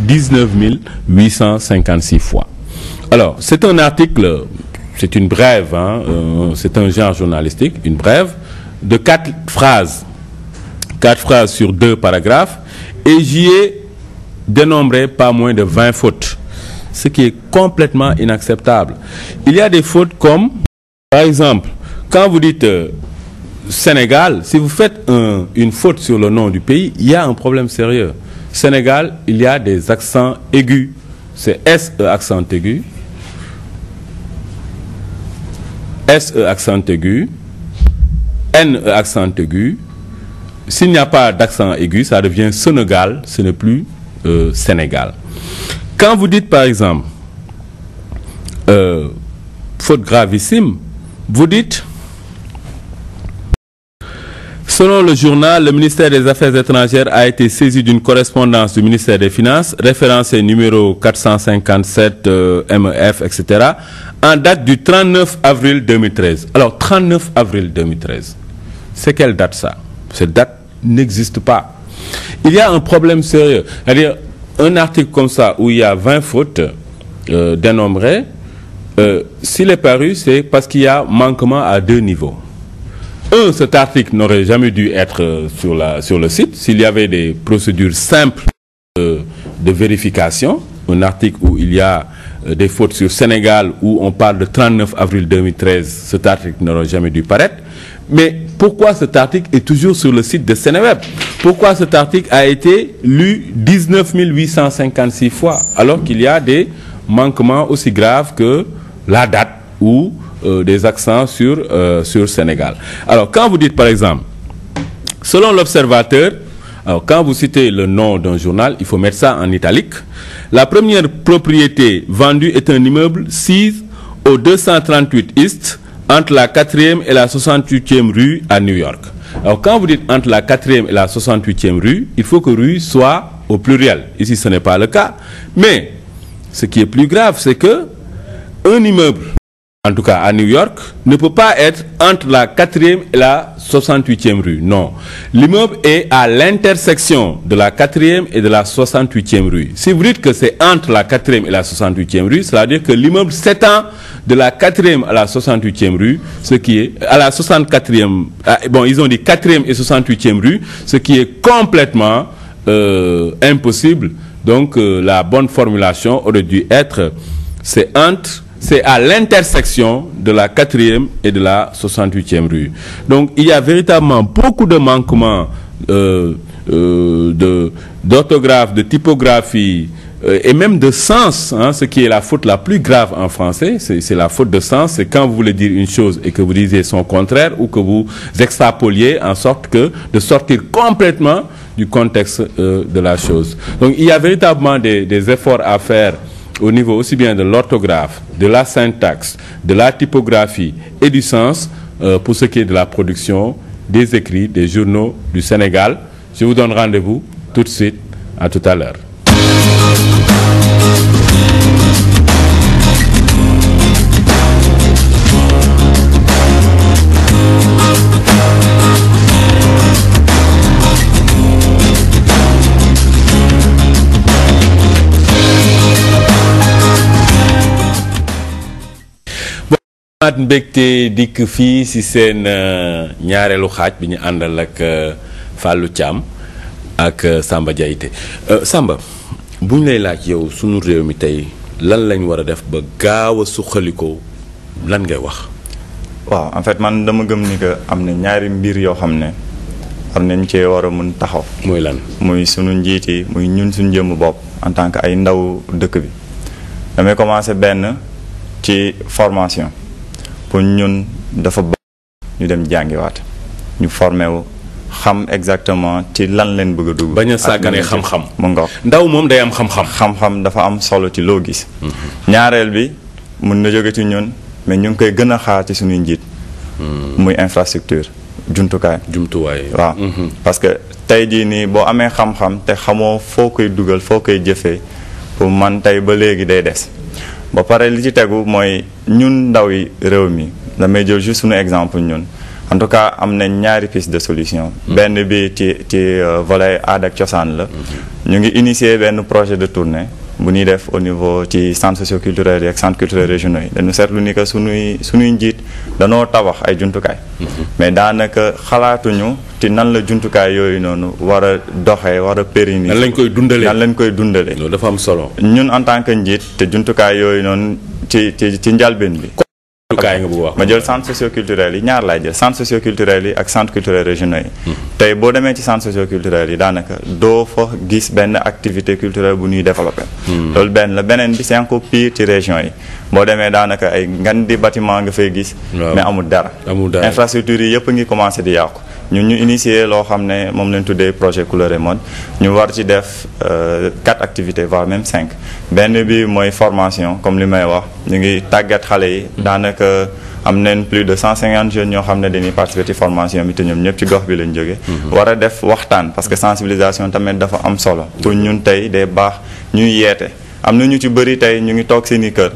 19 856 fois. Alors, c'est un article, c'est une brève, hein, c'est un genre journalistique, une brève, de 4 phrases. 4 phrases sur 2 paragraphes, et j'y ai dénombré pas moins de 20 fautes, ce qui est complètement inacceptable. Il y a des fautes comme, par exemple, quand vous dites Sénégal, si vous faites une faute sur le nom du pays, il y a un problème sérieux. Sénégal, il y a des accents aigus. C'est SE accent aigu, SE accent aigu, NE accent aigu. S'il n'y a pas d'accent aigu, ça devient Sénégal, ce n'est plus Sénégal. Quand vous dites par exemple faute gravissime, vous dites selon le journal, le ministère des Affaires étrangères a été saisi d'une correspondance du ministère des Finances, référencé numéro 457 MEF, etc., en date du 39 avril 2013. Alors, 39 avril 2013, c'est quelle date ça? Cette date n'existe pas. Il y a un problème sérieux. C'est-à-dire, un article comme ça, où il y a 20 fautes dénombrées, s'il est paru, c'est parce qu'il y a manquement à 2 niveaux. Cet article n'aurait jamais dû être sur le site s'il y avait des procédures simples de vérification. Un article où il y a des fautes sur Sénégal, où on parle de 39 avril 2013, cet article n'aurait jamais dû paraître. Mais pourquoi cet article est toujours sur le site de Sénéweb? Pourquoi cet article a été lu 19 856 fois, alors qu'il y a des manquements aussi graves que la date ou des accents sur Sénégal? Alors, quand vous dites, par exemple, selon l'Observateur, alors quand vous citez le nom d'un journal, il faut mettre ça en italique. La première propriété vendue est un immeuble 6 au 238 East, entre la 4e et la 68e rue à New York. Alors, quand vous dites entre la 4e et la 68e rue, il faut que rue soit au pluriel. Ici, ce n'est pas le cas. Mais, ce qui est plus grave, c'est que un immeuble, en tout cas à New York, ne peut pas être entre la 4e et la 68e rue. Non. L'immeuble est à l'intersection de la 4e et de la 68e rue. Si vous dites que c'est entre la 4e et la 68e rue, cela veut dire que l'immeuble s'étend de la 4e à la 68e rue, ce qui est à la 64e, bon, ils ont dit 4e et 68e rue, ce qui est complètement impossible. Donc, la bonne formulation aurait dû être, c'est à l'intersection de la 4e et de la 68e rue. Donc, il y a véritablement beaucoup de manquements d'orthographe, de typographie et même de sens, hein, ce qui est la faute la plus grave en français. C'est la faute de sens. C'est quand vous voulez dire une chose et que vous disiez son contraire ou que vous extrapoliez en sorte que de sortir complètement du contexte de la chose. Donc, il y a véritablement des efforts à faire au niveau aussi bien de l'orthographe, de la syntaxe, de la typographie et du sens pour ce qui est de la production des écrits des journaux du Sénégal. Je vous donne rendez-vous tout de suite. À tout à l'heure. maat mbégte dikk fii ci seen ñaareelu xaaj bi ñu àndal ak Fallou Thiam ak Samba Diaité. Samba bu ñu lay laaj yow sunu réew mi tey lan lañ war a def ba gaaw a suqalikoo lan ngay wax. waaw en fait man dama gëm ni que am na ñaari mbir yoo xam ne am nañ cee war a mun taxaw. muy lan muy sunu njiit yi muy ñun suñu jëmm bopp en tant que ay ndaw dëkk bi damay commencer benn ci formation. pour ñun dafa baax ñu dem jàngiwaat ñu formé wu xam exactement ci lan leen bëgg a dugg. bañ a sàggane xam-xam mu ngoog ndaw moom day am xam-xam. xam-xam dafa am solo ci loo gis. ñaareel bi mun na jóge ci ñun mais ñu ngi koy gën a xaar ci suñuy njiit. muy infrastructure jumtuwaay. waaw parce que tey jii nii boo amee xam-xam te xamoo foo koy dugal foo koy jëfee pour man tey ba léegi day des. ba pare li ci tegu mooy ñun ndaw yi réew mi damay jël juste suñu exemple ñun en tout cas am na ñaari piste de solution. benn bi ci volet aada ak cosaan la. ñu ngi initier benn projet de tournée bu ñuy def au niveau ci centre socioculturel yi ak centre culturel régionaux yi dañu seetlu ni que suñuy njiit danoo tabax ay jumtukaay mais daanaka xalaatuñu ci nan la jumtukaay yooyu noonu war a doxee war a pérenniser. nan lañ koy dundalee loolu dafa am solo. ñun en tant que njiit te jumtukaay yooyu noonu ci njalbeen bi. ma jël centre socioculturel yi ñaar laay jël centre socioculturel yi ak centre culturel régionaux yi tey boo demee ci centre socioculturel yi daanaka doo fa gis benn activité culturelle bu ñuy développé loolu benn la beneen bi c'est encore pire ci région yi boo demee daanaka ay ngan di bâtiment nga fay gis mais amul dara infrastructure yi yëpp a ngi commencé di yàqu ñun ñu initier loo xam ne moom lañ tuddee projet couleur et mode ñu war ci def 4 activités voire même 5 benn bi mooy formation comme li may wax ñu ngi tàggat xale yi daanaka am nañ plus de 150 jeunes ñoo xam ne dañuy participer ci formation bi te ñoom ñëpp ci gox bi lañ jógee war a def waxtaan parce que sensibilisation tamit dafa am solo pour ñun tey day baax ñuy yeete am na ñu ci bëri tey ñu ngi toog seeni kër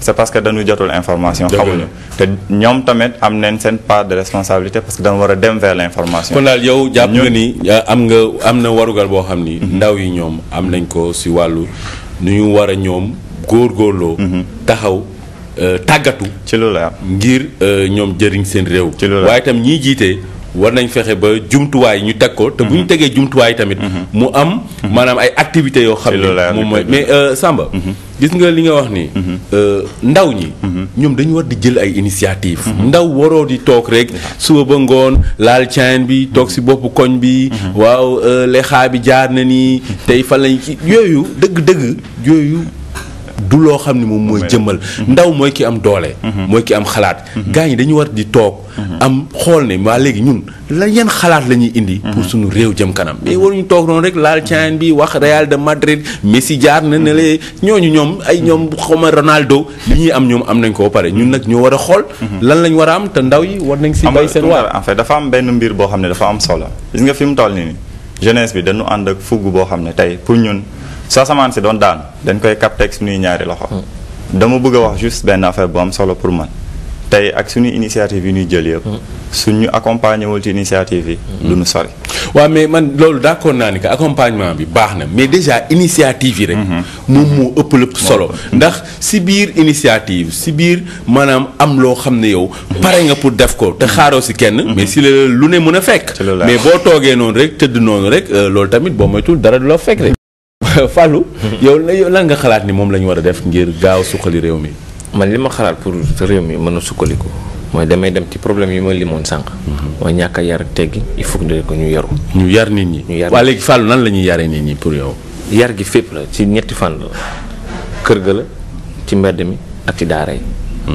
c'est parce que dañu jotul information xamuñu te ñoom tamit am nañ seen part de responsabilité parce que dañu war a dem vers l'information. kon daal yow jàpp nga ni am na warugal boo xam ni ndaw yi ñoom am nañ ko si wàllu nu ñu war a ñoom góorgóorloo taxaw tàggatu ci loolu la ngir ñoom jëriñ seen réew ci loolu waaye itam ñiy jiite war nañ fexe ba jumtuwaay ñu teg ko te bu ñu tegee jumtuwaay tamit mu am maanaam ay activités yoo xam ne moom mooy mais Samba gis nga li nga wax ni ndaw ñi ñoom dañu war di jël ay initiative ndaw waroo di toog rek suba ba ngoon laal caan bi toog si boppu koñ bi waaw lexaa bi jaar na ni tey fan lañ ci yooyu dëgg-dëgg yooyu du loo xam ne moom mooy jëmmal ndaw mooy ki am doole mooy ki am xalaat gars ñi dañu war di toog am xool ne waa léegi ñun la yan xalaat la ñuy indi pour suñu réew jëm kanam mais waruñu toog noonu rek laal caan bi wax Real de Madrid Messi jaar na ne la ñooñu ñoom ay ñoom xawma Ronaldo li ñuy am ñoom am nañ ko ba pare ñun nag ñoo war a xool lan lañ war a am te ndaw yi war nañ si bay seen waar en fait dafa am benn mbir boo xam ne dafa am solo gis nga fi mu toll nii jeunesse bi dañu ànd ak fugg boo xam ne tey pour ñun soo samaan si doon daan dañ koy capter ak suñuy ñaari loxo dama bëgg a wax juste benn affaire bu am solo pour man tey ak suñu initiative yi ñuy jël yëpp suñu accompagner wul ci initiative yi du ñu sori waaw mais man loolu d'accord naa ni que accompagnement bi baax na mais déjà initiative yi rek moom moo ëpp lépp solo ndax si biir initiative si biir maanaam am loo xam ne yow pare nga pour def ko te xaaroo si kenn mais si la lu ne mën a fekk mais boo toogee noonu rek tëdd noonu rek loolu tamit boo moytul dara du la fekk rek Fallou yow lan nga xalaat ni moom la ñu war a def ngir gaaw suqali réew mi man li ma xalaat pour réew mi mën a sukkaliku mooy damay dem ci problème yi ma limoon sànq mooy ñàkk a yar ak teggi il faut que ñu yaru ñu yar nit ñi waa léegi Fallou nan la ñuy yaree nit ñi pour yow yar gi fépp la ci ñetti fànn la kër ga la ci mbedd mi ak ci daara yi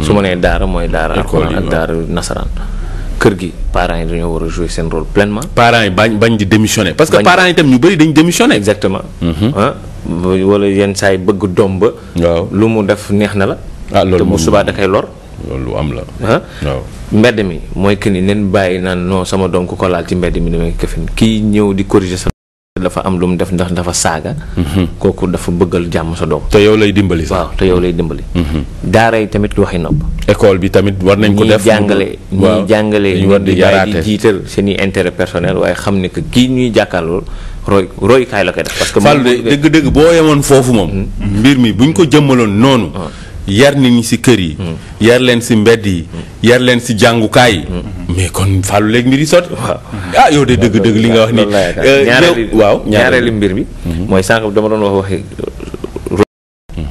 su ma nee daara mooy daara alxuraan ak daara nasaraan kër gi parents yi dañoo war a jouer seen rôle pleinement. parents yi bañ di démissionner. parce que parents yi itam ñu bëri dañ démissionner. exactement. wala yenn saa yi bëgg doom ba. waaw lu mu def neex na la. loolu te mu subaa da koy lor. loolu am la. waaw mbedd mi mooy que ni nen bàyyi naan non sama doom ku ko laal ci mbedd mi damay këfin kii ñëw di corriger sa dafa am lu mu def ndax dafa saaga. kooku dafa bëggal jàmm sa doom. te yow lay dimbali sax waaw te yow lay dimbali. daara yi tamit waxi nopp. école bi tamit war nañ ko def. ñuy jàngale ñu war di jiital seen i intérêt personnel waaye xam ne que kii ñuy jàkkaarloo royukaay la koy def. parce que Fallou dëgg-dëgg boo yemoon foofu moom. mbir mi buñ ko jëmmaloon noonu. yar nit ñi ci kër yi. yar leen ci mbedd yi. yar leen ci jàngukaay yi. mais kon Fallou léegi mbir yi sotti. ah yow de dëgg-dëgg li nga wax ni ñaareelu mbir bi. mooy sànq dama doon wax waxi.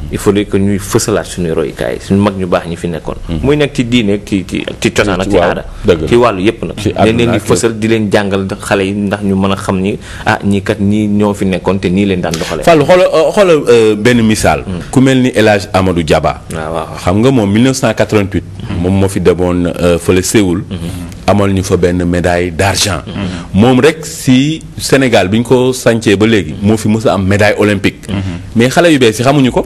il faut que ñuy fësalaat suñuy royukaay suñu mag ñu baax ñi fi nekkoon. muy nekk ci diine ak ci cosaan ak ci aada. ci wàllu yépp nag. leen leen di fësal di leen jàngal xale yi ndax ñu mën a xam ni ñii kat ñii ñoo fi nekkoon te nii leen daan doxalee. Fallou xoolal benn misaal. ku mel ni El Hadj Amadou Diaba. waaw xam nga moom 1988. moom moo fi demoon fële Séoul. amal ñu fa benn médaille d'argent. moom rek si Sénégal bi ñu ko sancee ba léegi moo fi mës a am médaille olympique. mais xale yu bees yi xamuñu ko.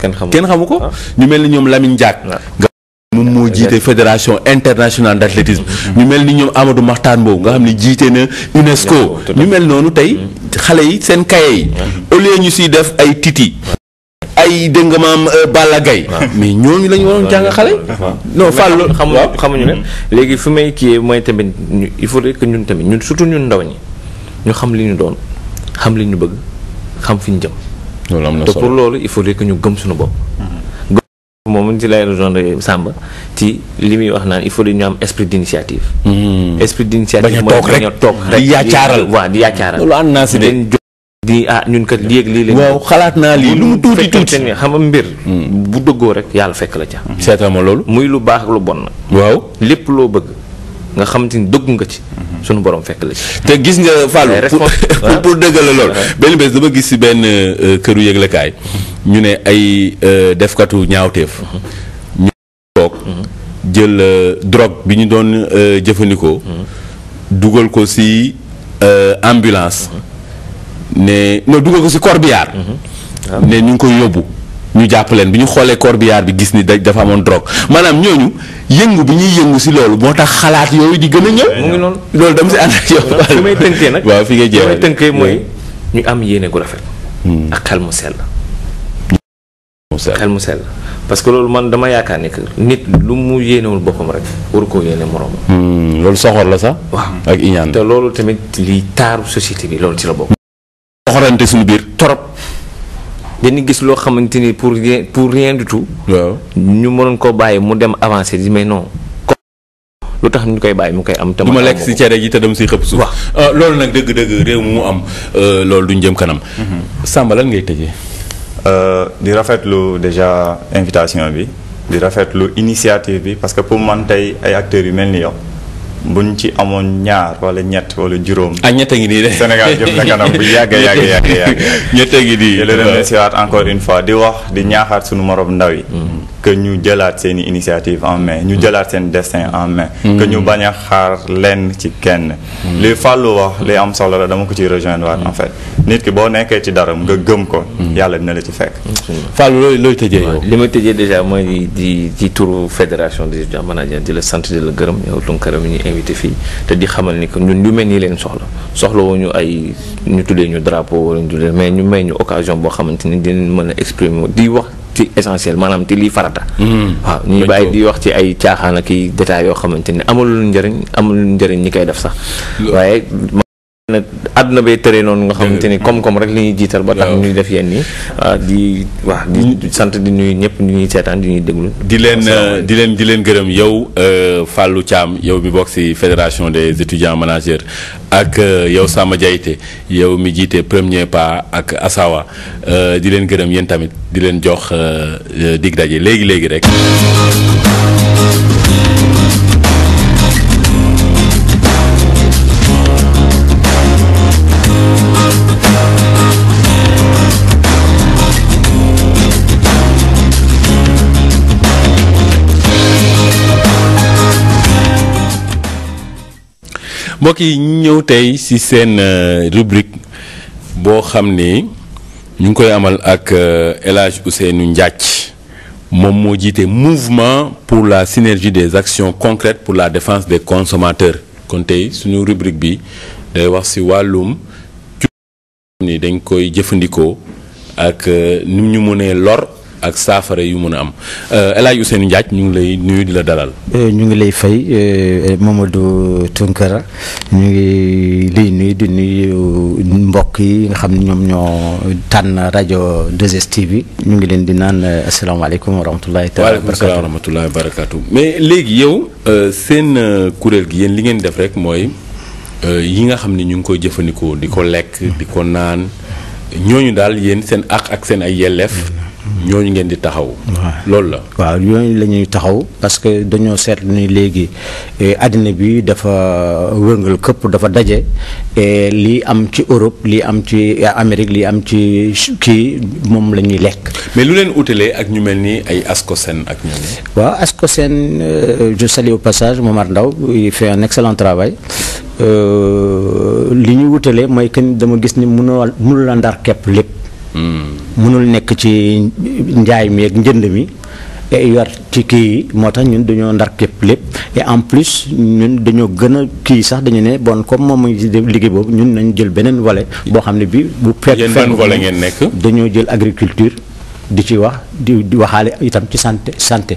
kenn xamu ko. ñu mel ni ñoom Lamine Diack. moom moo jiite fédération internationale d'athlétisme. ñu mel ni ñoom Amadou Mahtar Mbow nga xam ne jiite na UNESCO. ñu mel noonu tey xale yi seen kaye yi. au lieu ñu siy def ay titi. ay dégg nga maam Balla Gaye mais ñooñu la ñu waroon jàng xale. non Fallou xamuñu ne léegi fi may kii mooy tamit il faudrait que ñun tamit ñun surtout ñun ndaw ñi ñu xam li ñu doon xam li ñu bëgg xam fi ñu jëm. loolu am na te solo pour loolu il faudrait que ñu gëm suñu bopp. moom ci lay rejoindre Samba ci li muy wax naan il faut ñu am esprit d'initiative. esprit d'initiative mooy bañ a toog rek di yaacaaral. waaw di yaacaaral. loolu ànd naa si de. di ñun kat léegi lii lañ. waaw xalaat naa lii lu mu tuuti tuuti. xam nga mbir. bu dëggoo rek yàlla fekk la ca. seetal ma loolu. muy lu baax ak lu bon nag. waaw lépp loo bëgg nga xamante ni dëggu nga ci. sunu borom fekk la ci. te gis nga Fallou pour dëggal la lool. benn bés dama gis si benn këru yëglekaay. ñu ne ay defkatu ñaawteef. ñu toog jël drogue bi ñu doon jëfandikoo. dugal ko si ambulance. ne non dugal ko si corbillard. ne ñu ngi koy yóbbu. ñu jàpp leen bi ñu xoolee corbillard bi gis ni dafa amoon drogue maanaam ñooñu yëngu bi ñuy yëngu si loolu moo tax xalaat yooyu di gën a ñëw. mu ngi noonu loolu dama si ànd ak yow. fi may tënkee nag waaw fi ngay jeexal fi may tënkee mooy ñu am yéene gu rafet. ak xel mu sell. xel mu sell parce que loolu man dama yaakaar ni que nit lu mu yéenewul boppam rek waru koo yéene moroomam. loolu soxor la sax. waaw ak iñaan te loolu tamit liy taaru société bi loolu ci la bokk. soxorante suñu biir torop. dañuy gis loo xamante ni pour rien du tout. waaw ñu mënoon koo bàyyi mu dem avancer di mais non. lu tax ñu koy bàyyi mu koy am. te du ma lekk si cere ji te dem si xëpp suuf. waaw loolu nag dëgg-dëgg réew mu am loolu duñ jëm kanam. Samba lan ngay tëjee. di rafetlu déjà invitation bi di rafetlu initiative bi parce que pour man tey ay acteurs yu mel ni yow. buñ ci amoon ñaar wala ñett wala juróom. ñett a ngi nii de. Sénégal jëm na kanam bu yàgg. ñett a ngi nii. di leen remercier encore une fois di wax di ñaaxaat suñu morom ndaw yi. que ñu jëlaat seen i initiative en main ñu jëlaat seen destin en main. que ñu bañ a xaar lenn ci kenn. li Fallou wax li am solo la dama ko ciy rejoindre waat en fait nit ki boo nekkee ci dara nga gëm ko. yàlla dina la ci fekk. Fallou looy tëjee yow. li ma tëjee déjà mooy di ci turu fédération des étudiants managers di la sant di la gërëm yow Tunkara mi ñu invité fii te di xamal ni que ñun ñu mel nii leen soxla woo ñu ay ñu tuddee ñu drapeau wala ñu tuddee mais ñu may ñu occasion boo xamante ni dinañ mën a exprimer di wax ci essentiel maanaam te lii farata. waaw ñuy bàyyi di wax ci ay caaxaan ak i détails yoo xamante ni amul njëriñ ñi koy def sax. waaye àdduna bay tëree noonu nga xamante ni comme rek li ñuy jiital ba tax ñuy def yenn yi di sant di nuyu ñëpp di ñuy seetaan di ñuy déglu. di leen gërëm yow Fallou Thiam yow mi bokk ci fédération des étudiants managers ak yow Samba Diaité yow mi jiite premier pas ak Asawa di leen gërëm yéen tamit di leen jox dig daje léegi rek. mbokk yi ñu ñëw tey ci seen rubrique boo xam ni ñu ngi koy amal ak El Hadj Ousseynou Ndiathie moom moo jiite mouvement pour la synergie des actions concrètes pour la défense des consommateurs kon tey suñu rubrique bi day wax ci wàllum ni dañ koy jëfandikoo ak ni ñu mënee lor ak saafara yu mën a am El Hadj Ousseynou Ndiathie ñu ngi lay nuyu di la dalal. ñu ngi lay fay Mamadou Tunkara ñu ngi lay nuyu di nuyu mbokk yi nga xam ne ñoom ñoo tànn rajo 2STV ñu ngi leen di naan asalaamaaleykum wa rahmatulahi taala wa rahmatulahi wa barakatu mais léegi yow seen kuréel gi yéen li ngeen def rek mooy yi nga xam ne ñu ngi koy jëfandikoo di ko lekk di ko naan ñooñu daal yéen seen ak seen ay yelleef. ñooñu ngeen di taxaw. loolu la. waaw ñooñu la ñuy taxaw parce que dañoo seetlu ni léegi àddina bi dafa wërngal këpp dafa daje lii am ci Europe lii am ci Amérique lii am ci kii moom la ñuy lekk. mais lu leen utalee ak ñu mel ni ay Ascosen ak ñooñu. waaw Ascosen je salue au passage Momar Ndaw il fait un excellent travail li ñuy wutalee mooy que dama gis ni mënul la ndar képp lépp. mënul nekk ci njaay mi ak njënd mi yor ci kii yi moo tax ñun dañoo ndar képp lépp et en plus ñun dañoo gën a kii sax dañu ne bon comme moom mooy liggéey boobu ñun nañ jël beneen volet boo xam ne bi bu fekk volet ngeen nekk dañoo jël agriculture di ci wax di waxaale itam ci santé